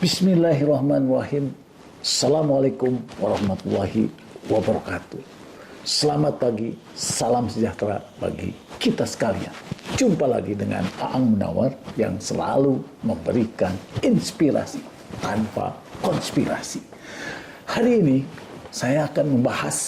Bismillahirrahmanirrahim. Assalamualaikum warahmatullahi wabarakatuh. Selamat pagi, salam sejahtera bagi kita sekalian. Jumpa lagi dengan Aang Munawar yang selalu memberikan inspirasi tanpa konspirasi. Hari ini saya akan membahas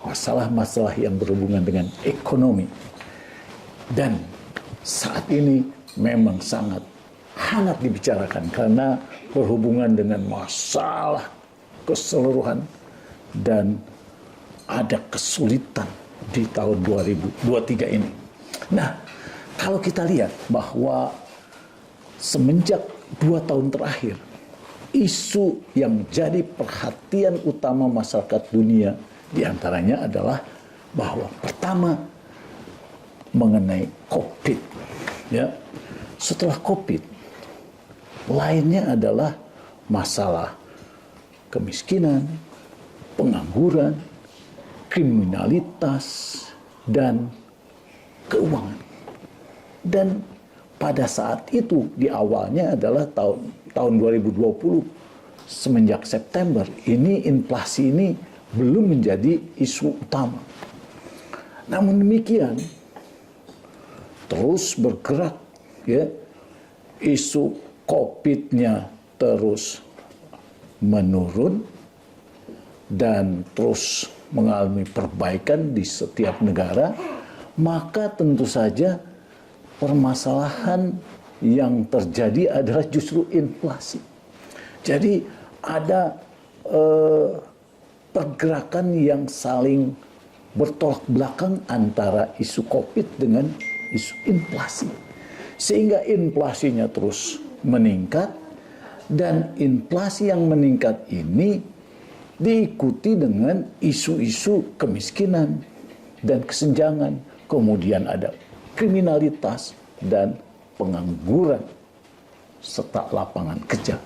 masalah-masalah yang berhubungan dengan ekonomi. Dan saat ini memang sangat hangat dibicarakan karena berhubungan dengan masalah keseluruhan dan ada kesulitan di tahun 2023 ini. Nah, kalau kita lihat bahwa semenjak 2 tahun terakhir, isu yang jadi perhatian utama masyarakat dunia diantaranya adalah bahwa pertama mengenai COVID. Ya, setelah COVID, lainnya adalah masalah kemiskinan, pengangguran, kriminalitas, dan keuangan. Dan pada saat itu di awalnya adalah tahun 2020 semenjak September ini inflasi ini belum menjadi isu utama. Namun demikian terus bergerak ya, isu COVID-nya terus menurun dan terus mengalami perbaikan di setiap negara, maka tentu saja permasalahan yang terjadi adalah justru inflasi. Jadi ada pergerakan yang saling bertolak belakang antara isu COVID dengan isu inflasi. Sehingga inflasinya terus meningkat, dan inflasi yang meningkat ini diikuti dengan isu-isu kemiskinan dan kesenjangan, kemudian ada kriminalitas dan pengangguran serta lapangan kerja.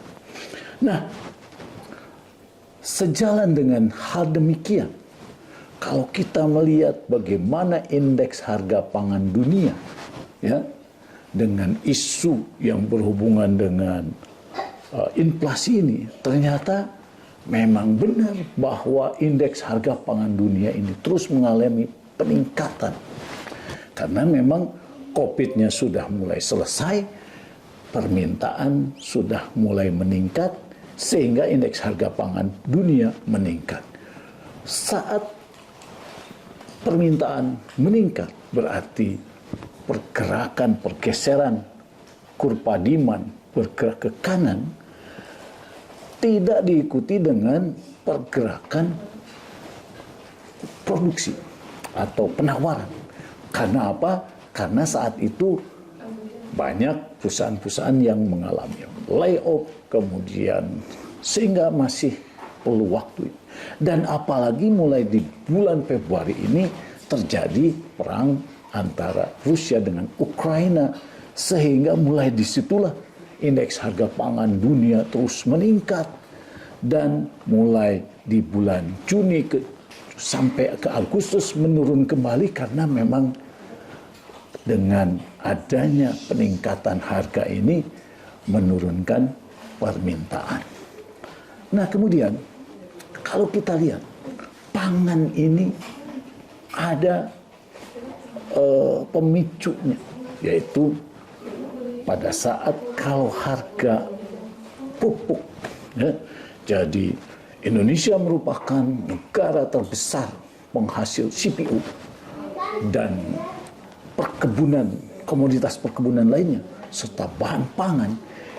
Nah, sejalan dengan hal demikian, kalau kita melihat bagaimana indeks harga pangan dunia ya, dengan isu yang berhubungan dengan inflasi ini, ternyata memang benar bahwa indeks harga pangan dunia ini terus mengalami peningkatan. Karena memang COVID-nya sudah mulai selesai, permintaan sudah mulai meningkat, sehingga indeks harga pangan dunia meningkat. Saat permintaan meningkat, berarti pergeseran kurva demand bergerak ke kanan tidak diikuti dengan pergerakan produksi atau penawaran. Karena apa? Karena saat itu banyak perusahaan-perusahaan yang mengalami layoff, kemudian sehingga masih perlu waktu. Dan apalagi mulai di bulan Februari ini terjadi perang antara Rusia dengan Ukraina, sehingga mulai disitulah indeks harga pangan dunia terus meningkat, dan mulai di bulan Juni sampai ke Agustus menurun kembali karena memang dengan adanya peningkatan harga ini menurunkan permintaan. Nah, kemudian kalau kita lihat pangan ini ada pemicunya, yaitu pada saat kalau harga pupuk ya, jadi Indonesia merupakan negara terbesar penghasil CPO dan perkebunan, komoditas perkebunan lainnya serta bahan pangan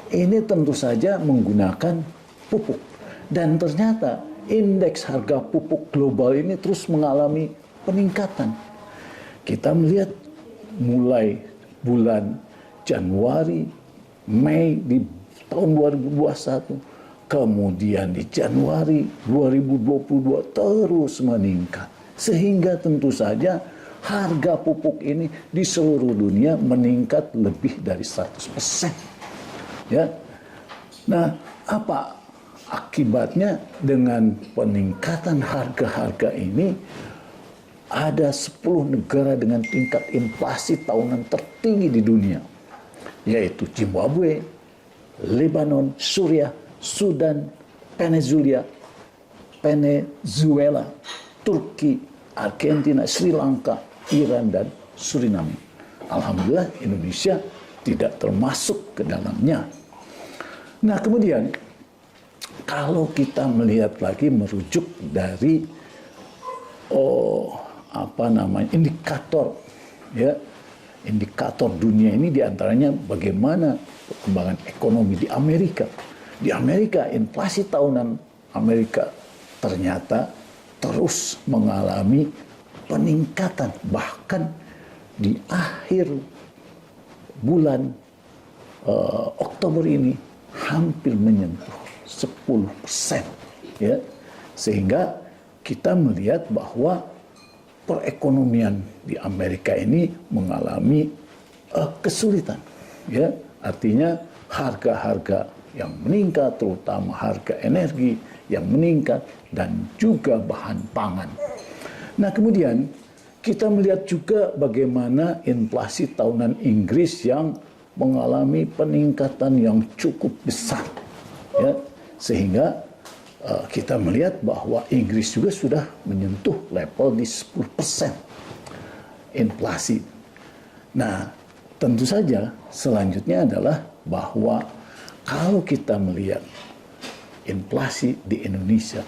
ini tentu saja menggunakan pupuk, dan ternyata indeks harga pupuk global ini terus mengalami peningkatan. Kita melihat mulai bulan Januari, Mei di tahun 2021, kemudian di Januari 2022 terus meningkat. Sehingga tentu saja harga pupuk ini di seluruh dunia meningkat lebih dari 100%. Ya. Nah, apa akibatnya dengan peningkatan harga-harga ini? Ada 10 negara dengan tingkat inflasi tahunan tertinggi di dunia, yaitu Zimbabwe, Lebanon, Suriah, Sudan, Venezuela, Turki, Argentina, Sri Lanka, Iran, dan Suriname. Alhamdulillah Indonesia tidak termasuk ke dalamnya. Nah kemudian kalau kita melihat lagi merujuk dari indikator, ya, indikator dunia ini diantaranya bagaimana perkembangan ekonomi di Amerika. Di Amerika inflasi tahunan Amerika ternyata terus mengalami peningkatan, bahkan di akhir bulan Oktober ini hampir menyentuh 10%, ya. Sehingga kita melihat bahwa perekonomian di Amerika ini mengalami kesulitan, ya. Artinya harga-harga yang meningkat, terutama harga energi yang meningkat dan juga bahan pangan. Nah, kemudian kita melihat juga bagaimana inflasi tahunan Inggris yang mengalami peningkatan yang cukup besar, ya. Sehingga kita melihat bahwa Inggris juga sudah menyentuh level di 10% inflasi. Nah, tentu saja selanjutnya adalah bahwa kalau kita melihat inflasi di Indonesia,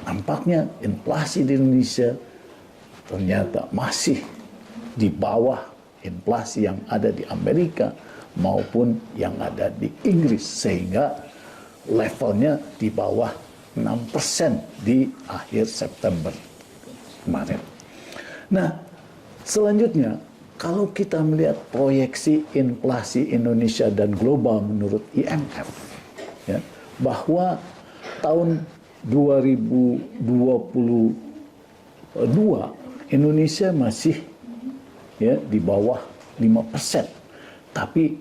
nampaknya inflasi di Indonesia ternyata masih di bawah inflasi yang ada di Amerika maupun yang ada di Inggris, sehingga levelnya di bawah 6% di akhir September kemarin. Nah, selanjutnya kalau kita melihat proyeksi inflasi Indonesia dan global menurut IMF, ya, bahwa tahun 2022 Indonesia masih, ya, di bawah 5%, tapi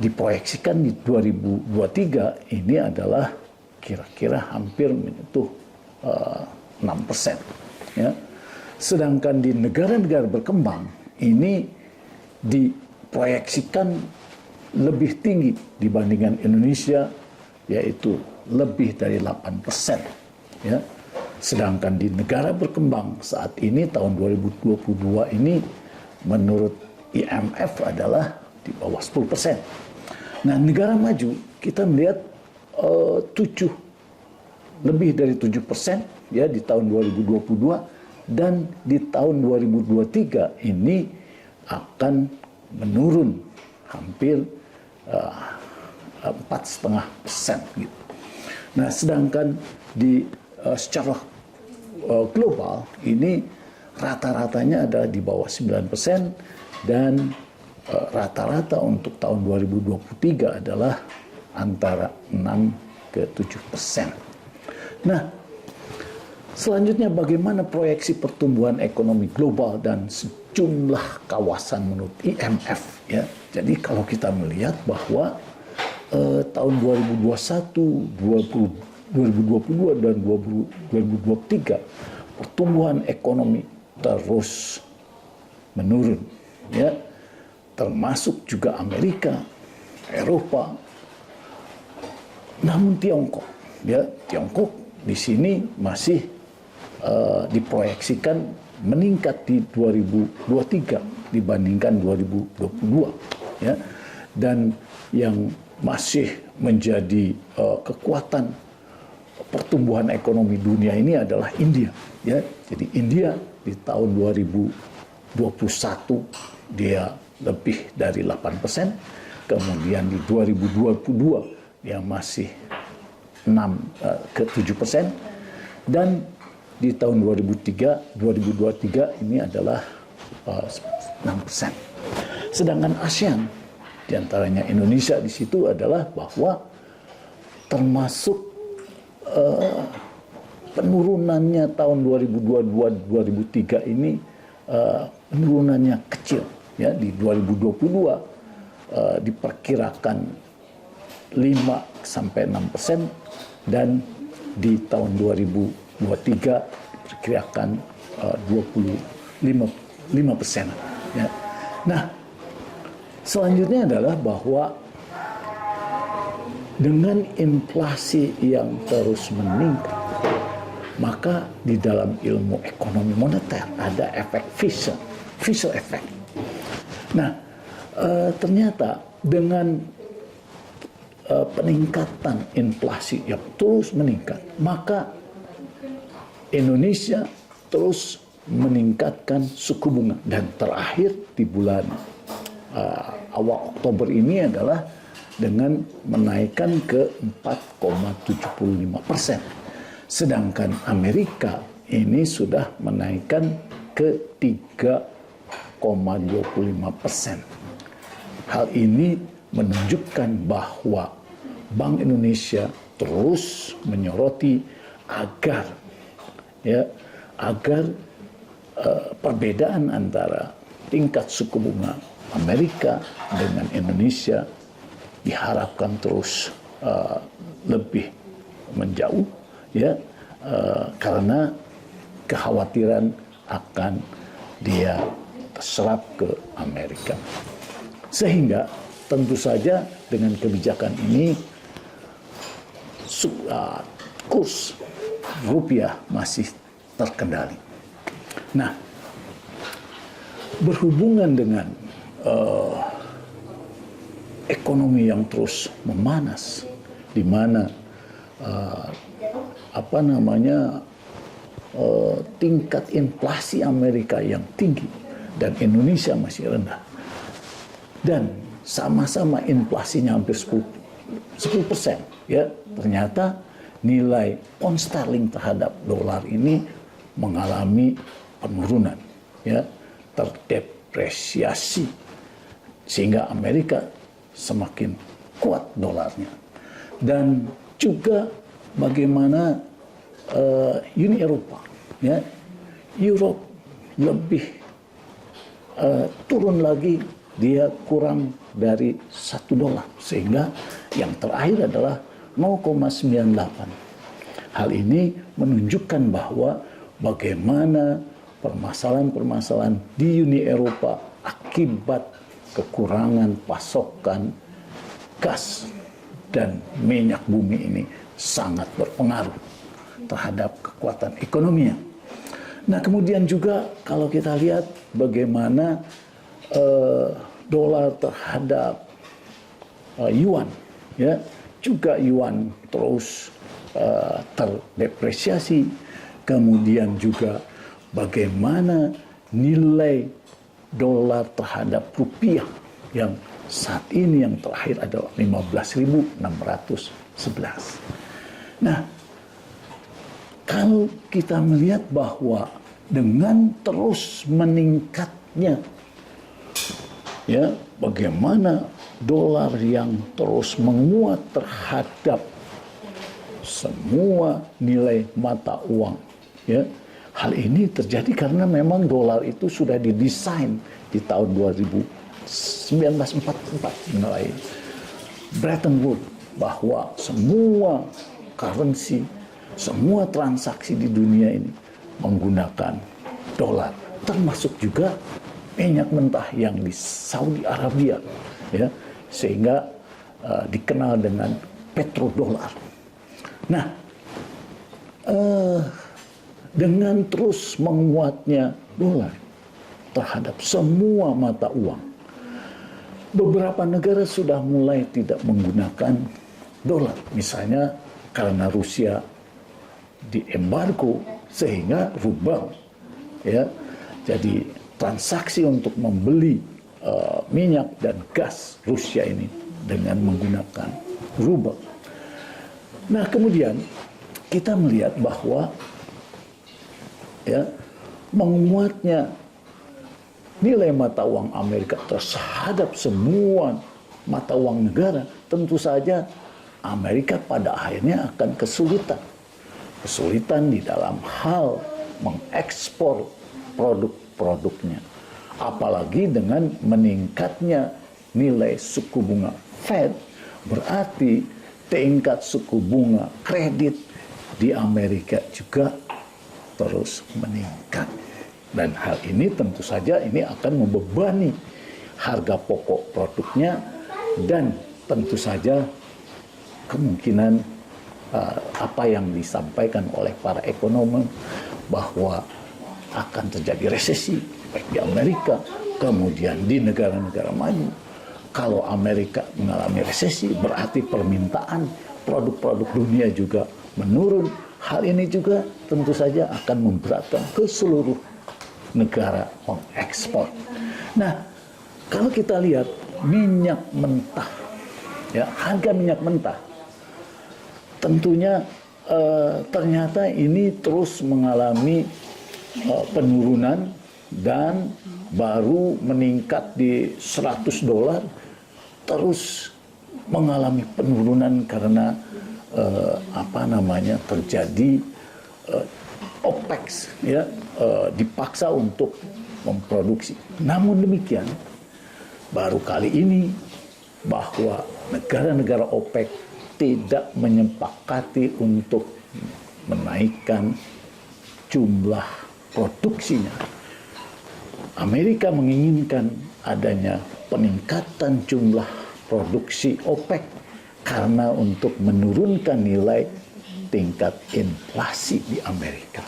diproyeksikan di 2023 ini adalah kira-kira hampir menyentuh 6%. Ya. Sedangkan di negara-negara berkembang ini diproyeksikan lebih tinggi dibandingkan Indonesia, yaitu lebih dari 8%. Ya. Sedangkan di negara berkembang saat ini tahun 2022 ini menurut IMF adalah di bawah 10%. Nah, negara maju kita melihat lebih dari 7%, ya, di tahun 2022, dan di tahun 2023 ini akan menurun hampir 4,5% gitu. Nah, sedangkan di secara global ini rata-ratanya adalah di bawah 9%, dan rata-rata untuk tahun 2023 adalah antara 6 ke 7%. Nah, selanjutnya bagaimana proyeksi pertumbuhan ekonomi global dan sejumlah kawasan menurut IMF, ya. Jadi kalau kita melihat bahwa tahun 2021, 2022 dan 2023 pertumbuhan ekonomi terus menurun, ya. Termasuk juga Amerika, Eropa. Namun Tiongkok, ya, Tiongkok di sini masih diproyeksikan meningkat di 2023 dibandingkan 2022, ya. Dan yang masih menjadi kekuatan pertumbuhan ekonomi dunia ini adalah India, ya. Jadi India di tahun 2021 dia lebih dari 8%, kemudian di 2022 dia masih 6 ke 7%, dan di tahun 2023 ini adalah 6%. Sedangkan ASEAN, diantaranya Indonesia di situ adalah bahwa termasuk penurunannya tahun 2022-2023 ini penurunannya kecil, ya. Di 2022 diperkirakan 5-6%, dan di tahun 2023 diperkirakan 25%. Ya. Nah, selanjutnya adalah bahwa Dengan inflasi yang terus meningkat, maka di dalam ilmu ekonomi moneter ada efek Fisher effect. Nah, ternyata dengan peningkatan inflasi yang terus meningkat, maka Indonesia terus meningkatkan suku bunga, dan terakhir di bulan awal Oktober ini adalah dengan menaikkan ke 4,75%. Sedangkan Amerika ini sudah menaikkan ke 3,25%. Hal ini menunjukkan bahwa Bank Indonesia terus menyoroti agar perbedaan antara tingkat suku bunga Amerika dengan Indonesia diharapkan terus lebih menjauh, karena kekhawatiran akan dia terserap ke Amerika. Sehingga tentu saja dengan kebijakan ini kurs rupiah masih terkendali. Nah, berhubungan dengan ekonomi yang terus memanas, di mana tingkat inflasi Amerika yang tinggi dan Indonesia masih rendah, dan sama-sama inflasinya hampir 10%, ternyata nilai pound sterling terhadap dolar ini mengalami penurunan, terdepresiasi, sehingga Amerika semakin kuat dolarnya. Dan juga bagaimana Uni Eropa, Europe lebih turun lagi, dia kurang dari $1, sehingga yang terakhir adalah 0,98. Hal ini menunjukkan bahwa bagaimana permasalahan-permasalahan di Uni Eropa akibat kekurangan pasokan gas dan minyak bumi ini sangat berpengaruh terhadap kekuatan ekonominya. Nah, kemudian juga kalau kita lihat bagaimana dolar terhadap yuan, juga yuan terus terdepresiasi. Kemudian juga bagaimana nilai dolar terhadap rupiah yang saat ini yang terakhir adalah 15.611. Nah, kalau kita melihat bahwa dengan terus meningkatnya bagaimana dolar yang terus menguat terhadap semua nilai mata uang, hal ini terjadi karena memang dolar itu sudah didesain di tahun 1944 mulai Bretton Woods, bahwa semua currency, semua transaksi di dunia ini menggunakan dolar, termasuk juga minyak mentah yang di Saudi Arabia, sehingga dikenal dengan petrodolar. Nah, dengan terus menguatnya dolar terhadap semua mata uang, beberapa negara sudah mulai tidak menggunakan dolar. Misalnya karena Rusia diembargo sehingga rubel, jadi transaksi untuk membeli minyak dan gas Rusia ini dengan menggunakan rubel. Nah, kemudian kita melihat bahwa menguatnya nilai mata uang Amerika terhadap semua mata uang negara, tentu saja Amerika pada akhirnya akan kesulitan di dalam hal mengekspor produk-produknya. Apalagi dengan meningkatnya nilai suku bunga Fed, berarti tingkat suku bunga kredit di Amerika juga terus meningkat. Dan hal ini tentu saja ini akan membebani harga pokok produknya, dan tentu saja kemungkinan apa yang disampaikan oleh para ekonom bahwa akan terjadi resesi baik di Amerika, kemudian di negara-negara maju. Kalau Amerika mengalami resesi, berarti permintaan produk-produk dunia juga menurun. Hal ini juga tentu saja akan memberatkan ke seluruh negara pengekspor. Nah, kalau kita lihat minyak mentah, ya, harga minyak mentah, tentunya ternyata ini terus mengalami penurunan dan baru meningkat di $100, terus mengalami penurunan karena terjadi OPEC, ya, dipaksa untuk memproduksi. Namun demikian, baru kali ini bahwa negara-negara OPEC tidak menyepakati untuk menaikkan jumlah produksinya. Amerika menginginkan adanya peningkatan jumlah produksi OPEC karena untuk menurunkan nilai tingkat inflasi di Amerika.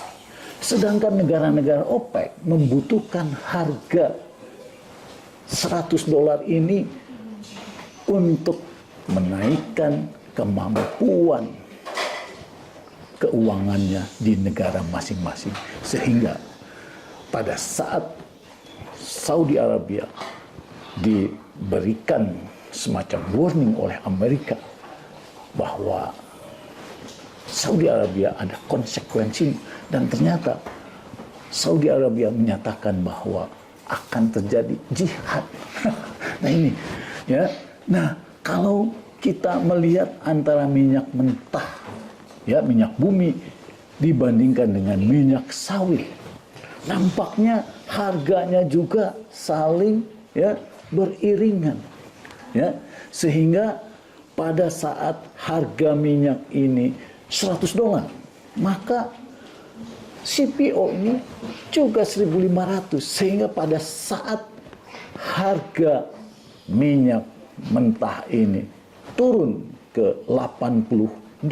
Sedangkan negara-negara OPEC membutuhkan harga $100 ini untuk menaikkan kemampuan keuangannya di negara masing-masing. Sehingga pada saat Saudi Arabia diberikan semacam warning oleh Amerika bahwa Saudi Arabia ada konsekuensi, dan ternyata Saudi Arabia menyatakan bahwa akan terjadi jihad. Nah ini, ya. Nah, kalau kita melihat antara minyak mentah, ya, minyak bumi dibandingkan dengan minyak sawit, nampaknya harganya juga saling, ya, beriringan, ya, sehingga pada saat harga minyak ini $100, maka CPO ini juga 1.500, sehingga pada saat harga minyak mentah ini turun ke $80,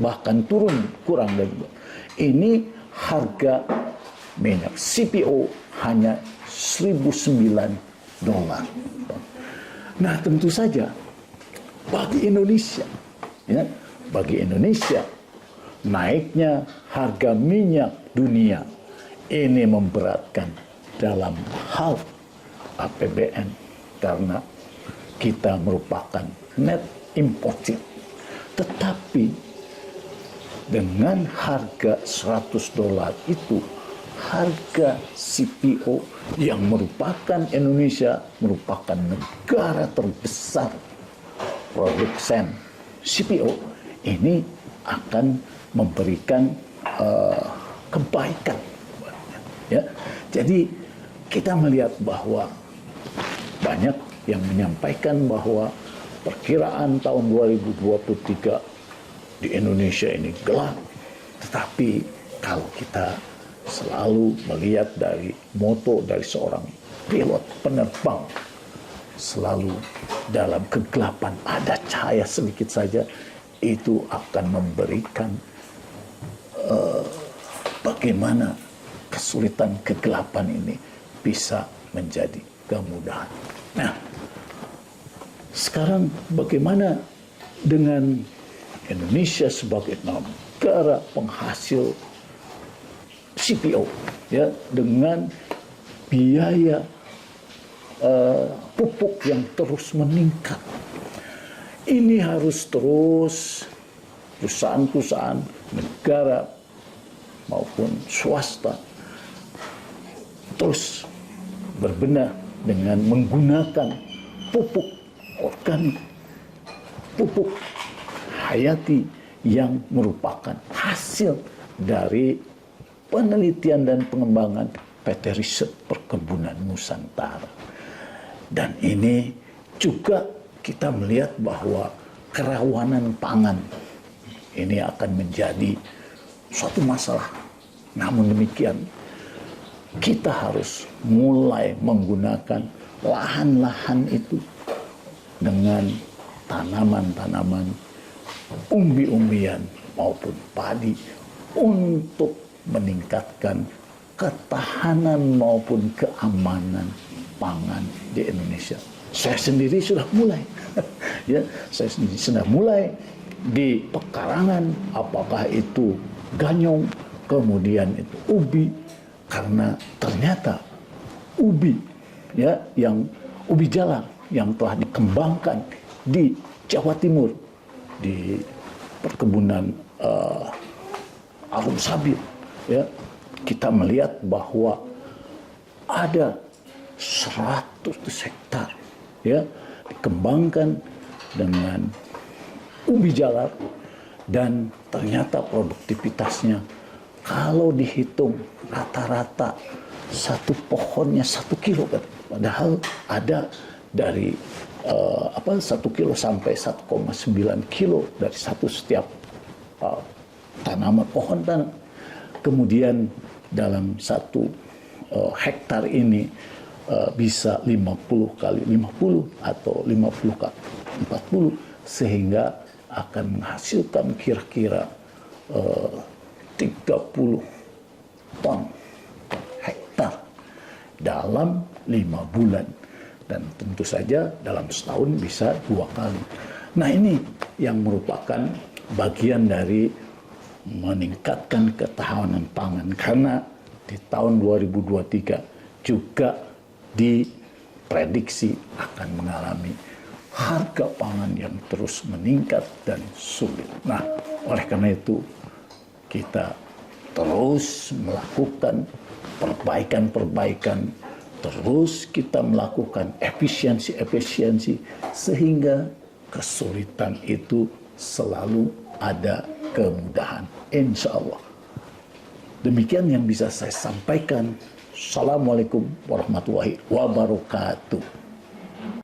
bahkan turun kurang dari ini, harga minyak CPO hanya $1.009. Nah, tentu saja bagi Indonesia, ya, bagi Indonesia naiknya harga minyak dunia ini memberatkan dalam hal APBN karena kita merupakan net importer. Tetapi dengan harga $100 itu, harga CPO yang merupakan Indonesia merupakan negara terbesar produsen CPO, ini akan memberikan kebaikan, ya. Jadi kita melihat bahwa banyak yang menyampaikan bahwa perkiraan tahun 2023 di Indonesia ini gelap. Tetapi kalau kita selalu melihat dari moto dari seorang pilot penerbang, selalu dalam kegelapan ada cahaya sedikit saja, itu akan memberikan bagaimana kesulitan kegelapan ini bisa menjadi kemudahan. Nah, sekarang bagaimana dengan Indonesia sebagai negara penghasil CPO, ya, dengan biaya pupuk yang terus meningkat. Ini harus terus perusahaan-perusahaan negara maupun swasta terus berbenah dengan menggunakan pupuk organik, pupuk hayati yang merupakan hasil dari penelitian dan pengembangan PT Riset Perkebunan Nusantara. Dan ini juga kita melihat bahwa kerawanan pangan ini akan menjadi suatu masalah. Namun demikian, kita harus mulai menggunakan lahan-lahan itu dengan tanaman-tanaman umbi-umbian maupun padi untuk meningkatkan ketahanan maupun keamanan pangan di Indonesia. Saya sendiri sudah mulai, ya, saya sendiri sudah mulai di pekarangan, apakah itu ganyong, kemudian itu ubi, karena ternyata ubi, ya, yang ubi jalar yang telah dikembangkan di Jawa Timur di perkebunan Arum Sabit, ya, kita melihat bahwa ada 100 hektar, ya, dikembangkan dengan ubi jalar, dan ternyata produktivitasnya kalau dihitung rata-rata satu pohonnya 1 kilo, kan? Padahal ada dari 1 kilo sampai 1,9 kilo dari setiap tanaman pohon tanam. Kemudian dalam 1 hektar ini bisa 50 kali 50 atau 50 kali 40, sehingga akan menghasilkan kira-kira 30 ton per hektar dalam 5 bulan. Dan tentu saja dalam setahun bisa 2 kali. Nah, ini yang merupakan bagian dari meningkatkan ketahanan pangan, karena di tahun 2023 juga diprediksi akan mengalami harga pangan yang terus meningkat dan sulit. Nah, oleh karena itu kita terus melakukan perbaikan-perbaikan, terus kita melakukan efisiensi sehingga kesulitan itu selalu ada kemudahan, insya Allah. Demikian yang bisa saya sampaikan. Assalamualaikum warahmatullahi wabarakatuh.